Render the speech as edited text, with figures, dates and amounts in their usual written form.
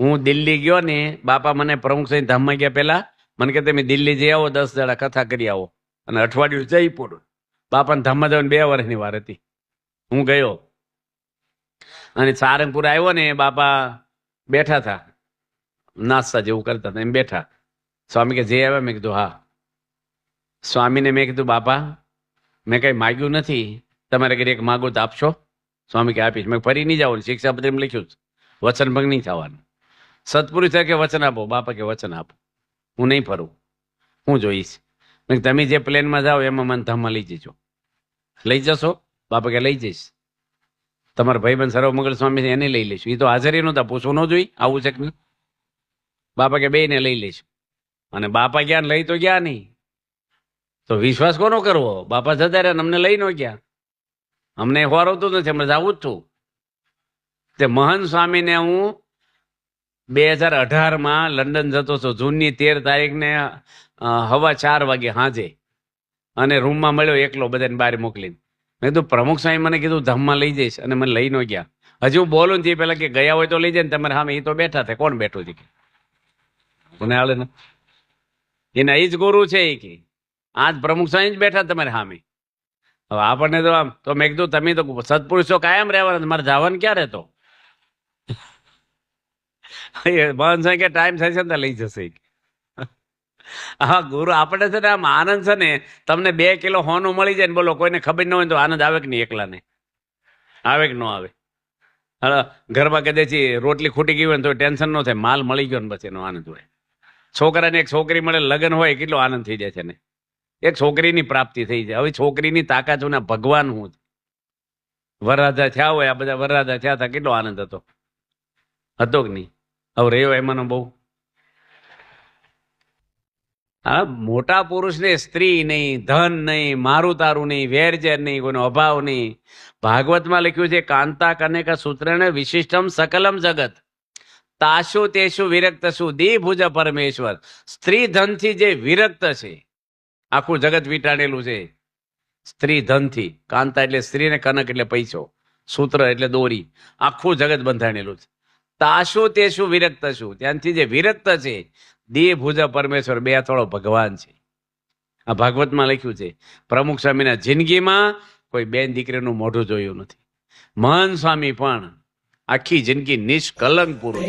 હું દિલ્હી ગયો ને, બાપા મને પ્રમુખ સાહેબ ધામમાં ગયા પહેલા મને કે તમે દિલ્હી જઈ આવો, 10 દાડા કથા કરી આવો, અને અઠવાડિયું જયપુર. બાપાને ધામમાં જવાની 2 વર્ષની વાર હતી. હું ગયો અને સારંગપુર આવ્યો ને, બાપા બેઠા હતા, નાસ્તા જેવું કરતા હતા, એમ બેઠા. સ્વામી કે જે આવ્યા? મેં કીધું હા. સ્વામીને મેં કીધું બાપા મેં કંઈ માગ્યું નથી, તમારે ઘરે એક માગો તો આપશો? સ્વામી કે આપીશ. મેં ફરી નહીં જવાનું, શિક્ષાપત્રીમાં લખ્યું છે વચન ભંગ નહીં થવાનું. સત્પુરુષ કે વચન આપો. બાપા કે વચન આપો, હું નહીં ફરું, હું જોઈશ. મેં તમે જે પ્લેનમાં જાઓ એમાં મને ધામમાં લઈ જજો. લઈ જશો? બાપા કે લઈ જઈશ. તમારા ભાઈબંધ સર્વમંગળ સ્વામી એને લઈ લઈશું. એ તો હાજરી નહોતા, પૂછવું ન જોઈ આવું છે કે નહીં. બાપા કે બેયને લઈ લઈશું. અને બાપા ગયા લઈ તો ગયા નહીં, તો વિશ્વાસ કોનો કરવો? બાપા જતા રહ્યા, અમને લઈ ન ગયા. અમને હોરવતું નથી, અમે જવું જ છું. તે મહંત સ્વામીને હું 2018માં લંડન જતો હતો, જૂનની 13 તારીખને 4:15 વાગે સાંજે, અને રૂમમાં મળ્યો એકલો, બધાને બહાર મોકલીને. મેં કીધું પ્રમુખ સ્વામી મને કીધું ધામમાં લઈ જઈશ, અને મને લઈ ન ગયા. હજુ હું બોલું ને તે પેલા કે ગયા હોય તો લઈ જાય ને, તમારે સામે એ તો બેઠા થાય. કોણ બેઠું છે? મને હાલે ને, એના એ જ ગુરુ છે. એ કે આજ પ્રમુખ સ્વામી જ બેઠા તમારે સામે. હવે આપણને તો આમ તો મેં કીધું તમે તો સત્પુરુષો કાયમ રહેવાના, મારે જવાનું ક્યારે? તો મહંત સાહેબ કે ટાઈમ થશે ને લઈ જશે. હા ગુરુ આપણે છે ને આમ આનંદ છે ને, તમને 2 કિલો હોનું મળી જાય ને, બોલો કોઈને ખબર ન હોય તો આનંદ આવે કે નહીં? એકલાને આવે કે ન આવે? ઘરમાં કદાચ રોટલી ખૂટી ગઈ હોય ને તો ટેન્શન ન થાય, માલ મળી ગયો ને બસ એનો આનંદ હોય. છોકરાને એક છોકરી મળે, લગ્ન હોય, કેટલો આનંદ થઈ જાય છે ને, એક છોકરીની પ્રાપ્તિ થઈ જાય. હવે છોકરીની તાકાત ને ભગવાન હું વરરાજા થયા હોય, આ બધા વરરાજા થયા હતા, કેટલો આનંદ હતો કે નહીં? હવે રહ્યો એમાંનો બહુ. હા, મોટા પુરુષને સ્ત્રી નહીં, ધન નહીં, મારું તારું નહીં, વેરઝેર નહીં, કોઈનો અભાવ નહીં. ભાગવતમાં લખ્યું છે કાંતા કનેક સૂત્રેણ વિશિષ્ટમ સકલમ જગત તાશુ તેશુ વિરક્તશુ દીભુજ પરમેશ્વર. સ્ત્રી ધનથી જે વિરક્ત છે, આખું જગત વીંટાળેલું છે સ્ત્રી ધનથી. કાંતા એટલે સ્ત્રી ને કનક એટલે પૈસો, સૂત્ર એટલે દોરી, આખું જગત બંધાણેલું છે. તાશુ તેશુ વિરક્તશુ, ત્યાંથી જે વિરક્ત છે, દેહ ભુજ પરમેશ્વર, 2 થોડો ભગવાન છે. આ ભાગવતમાં લખ્યું છે. પ્રમુખ સ્વામીના જિંદગીમાં કોઈ બેન દીકરીનું મોઢું જોયું નથી. મહંત સ્વામી પણ આખી જિંદગી નિષ્કલંક પુરુષ.